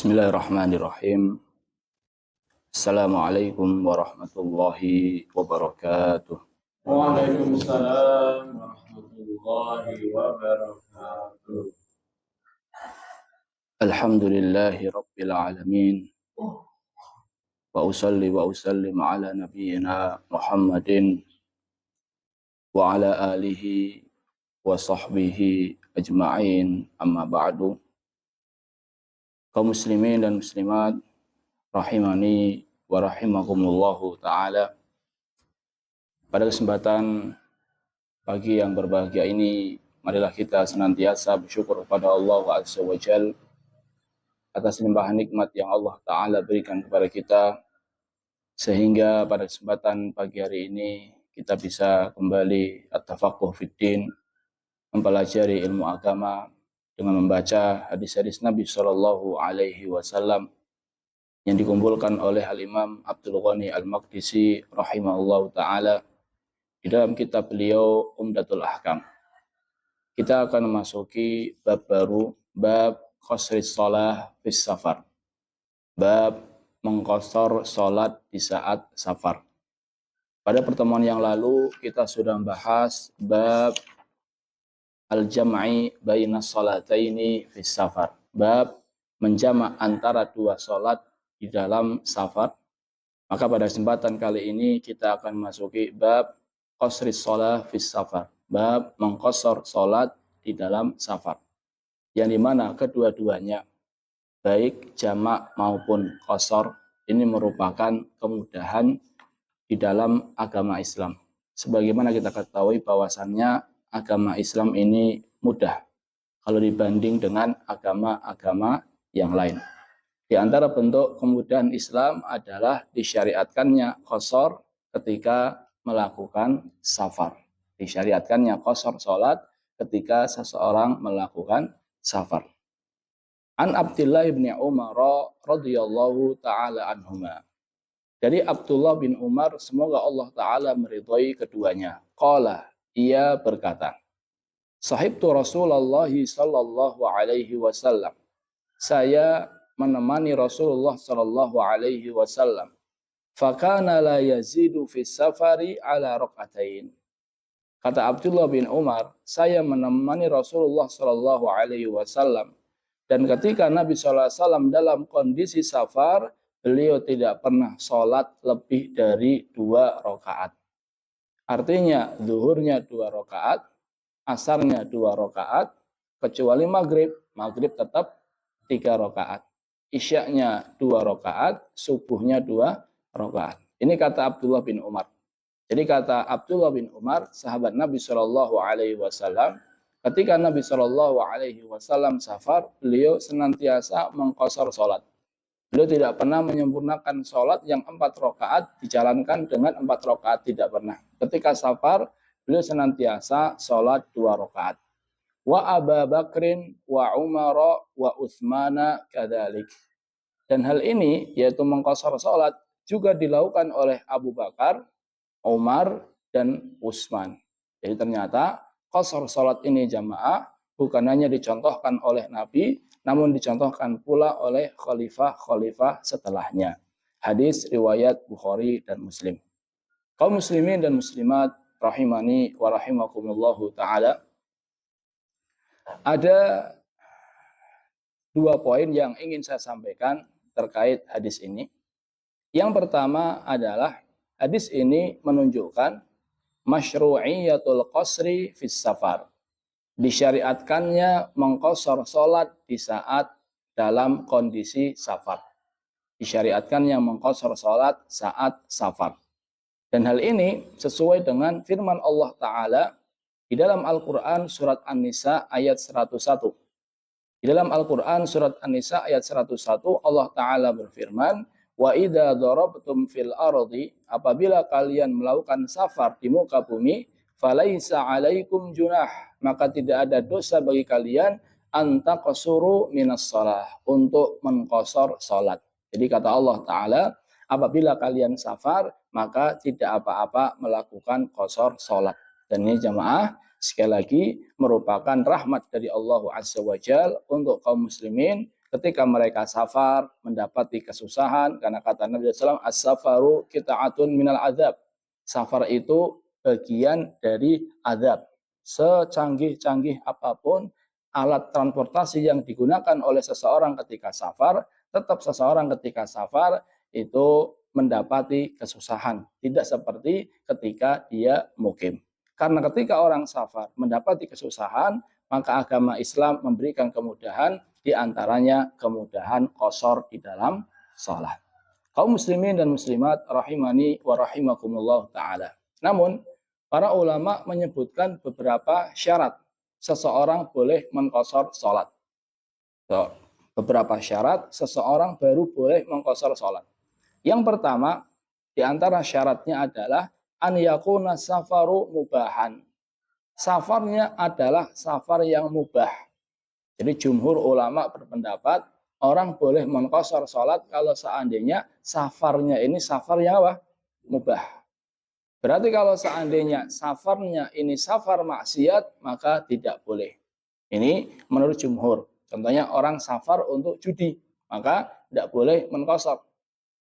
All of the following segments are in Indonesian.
Bismillahirrahmanirrahim. Assalamualaikum warahmatullahi wabarakatuh. Waalaikumsalam warahmatullahi wabarakatuh. Alhamdulillahi rabbil alamin. Wa usalli wa usallim ala nabiyyina Muhammadin wa ala alihi wa sahbihi ajma'in, amma ba'du. Kaum muslimin dan muslimat rahimani wa rahimakumullahu ta'ala. Pada kesempatan pagi yang berbahagia ini, marilah kita senantiasa bersyukur kepada Allah Azza wa Jal atas limpahan nikmat yang Allah Ta'ala berikan kepada kita, sehingga pada kesempatan pagi hari ini kita bisa kembali at-tafaqquh fiddin, mempelajari ilmu agama dengan membaca hadis-hadis Nabi Shallallahu Alaihi Wasallam yang dikumpulkan oleh Al-Imam Abdul Ghani Al-Maqdisi rahimahullah ta'ala di dalam kitab beliau Umdatul Ahkam. Kita akan memasuki bab baru, bab qasris shalah fis safar, bab mengqasar salat di saat safar. Pada pertemuan yang lalu kita sudah membahas bab al-jam'i bainas salataini fis safar, bab menjamak antara dua salat di dalam safar. Maka pada kesempatan kali ini kita akan memasuki bab qasris shalah fis safar, bab mengqasar salat di dalam safar, yang dimana kedua-duanya baik jamak maupun qasar ini merupakan kemudahan di dalam agama Islam. Sebagaimana kita ketahui bahwasannya agama Islam ini mudah kalau dibanding dengan agama-agama yang lain. Di antara bentuk kemudahan Islam adalah disyariatkannya qasar ketika melakukan safar. Disyariatkannya qasar salat ketika seseorang melakukan safar. An Abdullah bin Umar radhiyallahu taala anhuma. Dari Abdullah bin Umar, semoga Allah taala meridhai keduanya. Qala, ia berkata, sahibtu Rasulullah sallallahu alaihi wasallam. Saya menemani Rasulullah sallallahu alaihi wasallam. Fakana la yazidu fi safari ala rak'atain. Kata Abdullah bin Umar, saya menemani Rasulullah sallallahu alaihi wasallam, dan ketika Nabi sallallahu alaihi wasallam dalam kondisi safar, beliau tidak pernah sholat lebih dari 2 rakaat. Artinya zuhurnya 2 rakaat, asarnya 2 rakaat, kecuali maghrib. Maghrib tetap 3 rakaat. Isyaknya 2 rakaat, subuhnya 2 rakaat. Ini kata Abdullah bin Umar. Jadi kata Abdullah bin Umar, sahabat Nabi Shallallahu Alaihi Wasallam, ketika Nabi Shallallahu Alaihi Wasallam safar, beliau senantiasa mengqasar sholat. Beliau tidak pernah menyempurnakan sholat yang 4 rakaat dijalankan dengan 4 rakaat, tidak pernah. Ketika safar, beliau senantiasa sholat 2 rakaat. Wa Abu Bakrin wa Umar wa Utsmana kadzalik. Dan hal ini, yaitu mengqasar sholat, juga dilakukan oleh Abu Bakar, Umar, dan Utsman. Jadi ternyata qasar sholat ini jamaah bukan hanya dicontohkan oleh Nabi, namun dicontohkan pula oleh khalifah-khalifah setelahnya. Hadis riwayat Bukhari dan Muslim. Kaum muslimin dan muslimat rahimani wa rahimakumullahu ta'ala. Ada 2 poin yang ingin saya sampaikan terkait hadis ini. Yang pertama adalah hadis ini menunjukkan masyru'iyatul qasri fis safar. Disyariatkannya mengqasar salat di saat dalam kondisi safar. Disyariatkannya mengqasar salat saat safar. Dan hal ini sesuai dengan firman Allah Ta'ala di dalam Al-Quran surat An-Nisa ayat 101. Di dalam Al-Quran surat An-Nisa ayat 101 Allah Ta'ala berfirman, wa idza darabtum fil ardi, apabila kalian melakukan safar di muka bumi, falaisa alaikum junah, maka tidak ada dosa bagi kalian antaqsuru minas shalah, untuk mengqasar salat. Jadi kata Allah Ta'ala, apabila kalian safar, maka tidak apa-apa melakukan qasar salat. Dan ini jamaah sekali lagi merupakan rahmat dari Allah Azza wa Jal untuk kaum muslimin ketika mereka safar mendapati kesusahan, karena kata Nabi SAW, as-safaru qita'atun minal azab. Safar itu bagian dari azab. Secanggih-canggih apapun alat transportasi yang digunakan oleh seseorang ketika safar, tetap seseorang ketika safar itu mendapati kesusahan. Tidak seperti ketika dia mukim. Karena ketika orang safar mendapati kesusahan, maka agama Islam memberikan kemudahan, di antaranya kemudahan qashar di dalam sholat. Kaum muslimin dan muslimat rahimani wa rahimakumullah ta'ala. Namun, para ulama menyebutkan beberapa syarat seseorang boleh mengqashar sholat. So, beberapa syarat seseorang baru boleh mengqashar sholat. Yang pertama, di antara syaratnya adalah an yakuna safaru mubahan. Safarnya adalah safar yang mubah. Jadi jumhur ulama berpendapat orang boleh mengqashar sholat kalau seandainya safarnya ini safar yang apa? Mubah. Berarti kalau seandainya safarnya ini safar maksiat, maka tidak boleh. Ini menurut jumhur. Contohnya orang safar untuk judi, maka tidak boleh mengqashar.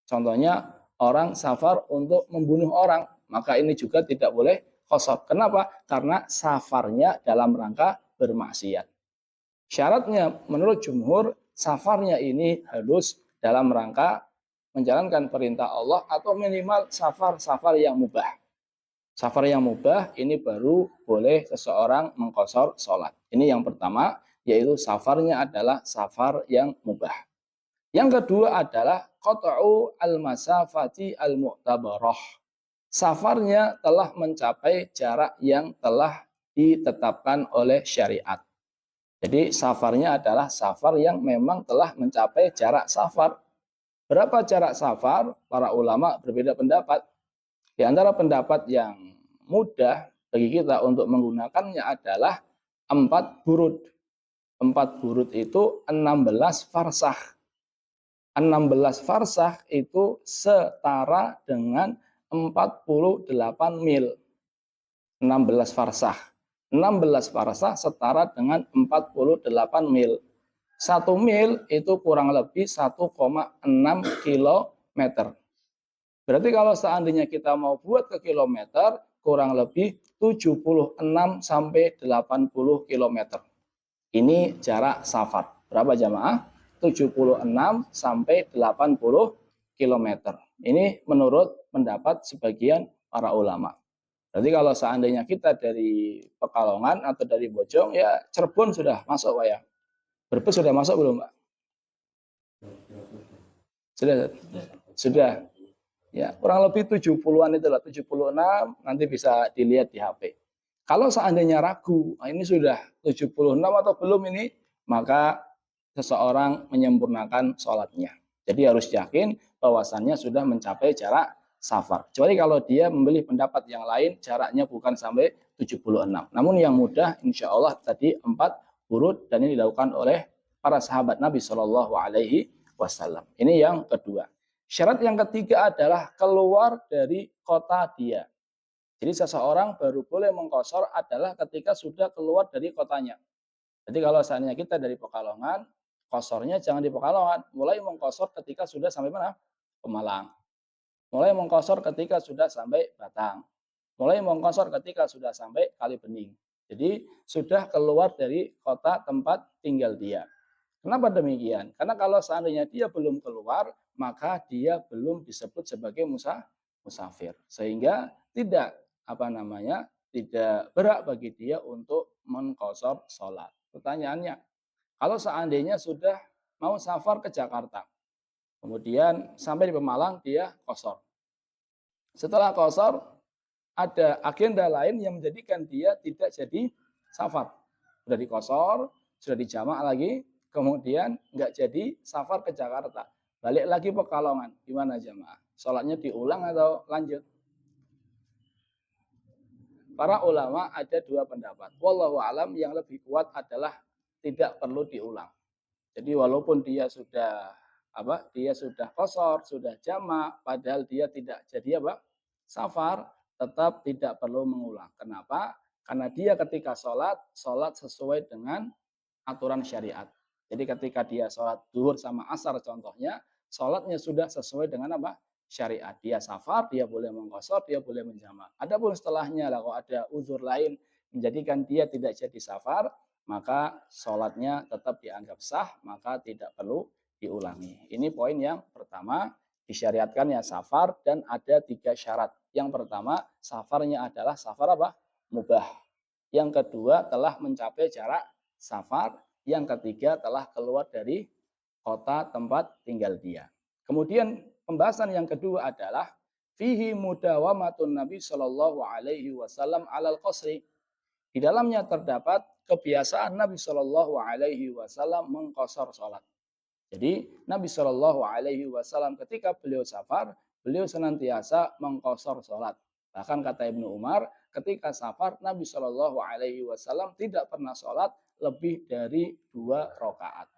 Contohnya orang safar untuk membunuh orang, maka ini juga tidak boleh qashar. Kenapa? Karena safarnya dalam rangka bermaksiat. Syaratnya menurut jumhur, safarnya ini harus dalam rangka menjalankan perintah Allah atau minimal safar-safar yang mubah. Safar yang mubah ini baru boleh seseorang mengqashar sholat. Ini yang pertama, yaitu safarnya adalah safar yang mubah. Yang kedua adalah qat'u al-masafati al-mu'tabarah. Safarnya telah mencapai jarak yang telah ditetapkan oleh syariat. Jadi safarnya adalah safar yang memang telah mencapai jarak safar. Berapa jarak safar? Para ulama berbeda pendapat. Di antara pendapat yang mudah bagi kita untuk menggunakannya adalah 4 burud. 4 burud itu 16 farsah. 16 farsah itu setara dengan 48 mil. 16 farsah. 16 farsah setara dengan 48 mil. 1 mil itu kurang lebih 1,6 kilometer. Berarti kalau seandainya kita mau buat ke kilometer, kurang lebih 76 sampai 80 kilometer. Ini jarak safar. Berapa jamaah? 76 sampai 80 kilometer. Ini menurut pendapat sebagian para ulama. Jadi kalau seandainya kita dari Pekalongan atau dari Bojong, ya Cirebon sudah masuk Pak ya. Brebes sudah masuk belum Pak? Sudah. Ya, kurang lebih 70-an itulah, 76 nanti bisa dilihat di HP. Kalau seandainya ragu, ini sudah 76 atau belum ini, maka seseorang menyempurnakan sholatnya. Jadi harus yakin bahwasannya sudah mencapai jarak safar. Kecuali kalau dia memilih pendapat yang lain, jaraknya bukan sampai 76. Namun yang mudah, insya Allah tadi 4 burud dan ini dilakukan oleh para sahabat Nabi Shallallahu Alaihi Wasallam. Ini yang kedua. Syarat yang ketiga adalah keluar dari kota dia. Jadi seseorang baru boleh mengqashar adalah ketika sudah keluar dari kotanya. Jadi kalau seandainya kita dari Pekalongan, qasharnya jangan di Pekalongan. Mulai mengqashar ketika sudah sampai mana? Pemalang. Mulai mengqashar ketika sudah sampai Batang. Mulai mengqashar ketika sudah sampai Kalibening. Jadi sudah keluar dari kota tempat tinggal dia. Kenapa demikian? Karena kalau seandainya dia belum keluar, maka dia belum disebut sebagai musafir. Sehingga tidak tidak berhak bagi dia untuk mengqashar sholat. Pertanyaannya, kalau seandainya sudah mau safar ke Jakarta, kemudian sampai di Pemalang dia qashar. Setelah qashar, ada agenda lain yang menjadikan dia tidak jadi safar. Sudah diqashar, sudah dijamak lagi, kemudian nggak jadi safar ke Jakarta. Balik lagi Pekalongan. Gimana jamaah? Sholatnya diulang atau lanjut? Para ulama ada 2 pendapat. Wallahu alam, yang lebih kuat adalah tidak perlu diulang. Jadi walaupun dia sudah qashar, sudah jamak, padahal dia tidak jadi safar, tetap tidak perlu mengulang. Kenapa? Karena dia ketika sholat sesuai dengan aturan syariat. Jadi ketika dia sholat duhur sama asar contohnya, sholatnya sudah sesuai dengan apa? Syariat. Dia safar, dia boleh mengqashar, dia boleh menjamak. Adapun setelahnya lah kalau ada uzur lain menjadikan dia tidak jadi safar, maka sholatnya tetap dianggap sah, maka tidak perlu diulangi. Ini poin yang pertama, disyariatkan ya safar dan ada 3 syarat. Yang pertama, safarnya adalah safar apa? Mubah. Yang kedua, telah mencapai jarak safar. Yang ketiga, telah keluar dari kota tempat tinggal dia. Kemudian pembahasan yang kedua adalah fihi mudawamatun Nabi Shallallahu alaihi wasallam alal qasri. Di dalamnya terdapat kebiasaan Nabi Shallallahu alaihi wasallam mengqashar salat. Jadi Nabi Shallallahu alaihi wasallam ketika beliau safar, beliau senantiasa mengqashar salat. Bahkan kata Ibnu Umar, ketika safar Nabi Shallallahu alaihi wasallam tidak pernah salat lebih dari 2 rakaat.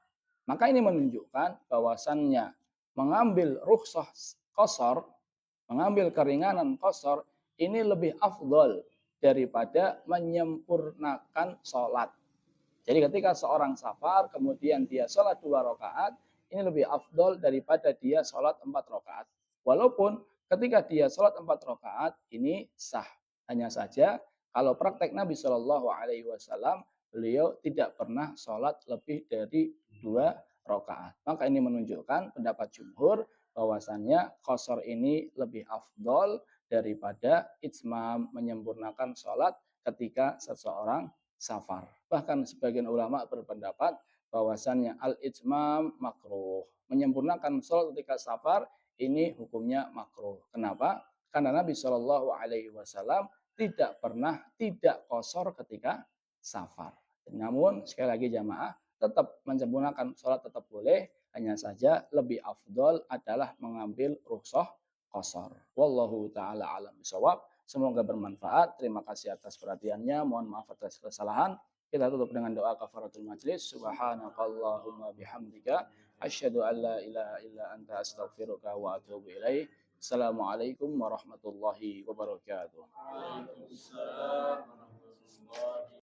Maka ini menunjukkan bahwasannya mengambil rukhsah qashar, mengambil keringanan qashar ini lebih afdol daripada menyempurnakan sholat. Jadi ketika seorang safar kemudian dia sholat 2 rakaat, ini lebih afdol daripada dia sholat 4 rakaat. Walaupun ketika dia sholat 4 rakaat ini sah. Hanya saja kalau praktek Nabi Shallallahu alaihi wasallam beliau tidak pernah sholat lebih dari 2 rakaat. Maka ini menunjukkan pendapat jumhur bahwasannya qashar ini lebih afdol daripada itmam menyempurnakan sholat ketika seseorang safar. Bahkan sebagian ulama berpendapat bahwasannya al-itmam makruh. Menyempurnakan sholat ketika safar ini hukumnya makruh. Kenapa? Karena Nabi Shallallahu alaihi wasallam tidak pernah tidak qashar ketika safar. Namun sekali lagi jamaah, tetap menyempurnakan sholat tetap boleh, hanya saja lebih afdol adalah mengambil rukhsah qashar. Wallahu taala alam bisawab. Semoga bermanfaat. Terima kasih atas perhatiannya. Mohon maaf atas kesalahan. Kita tutup dengan doa kafaratul majlis. Subhanakallahumma bihamdika asyhadu an la ilaha illa anta astaghfiruka wa atubu ilaik. Assalamualaikum warahmatullahi wabarakatuh. Waalaikumsalam warahmatullahi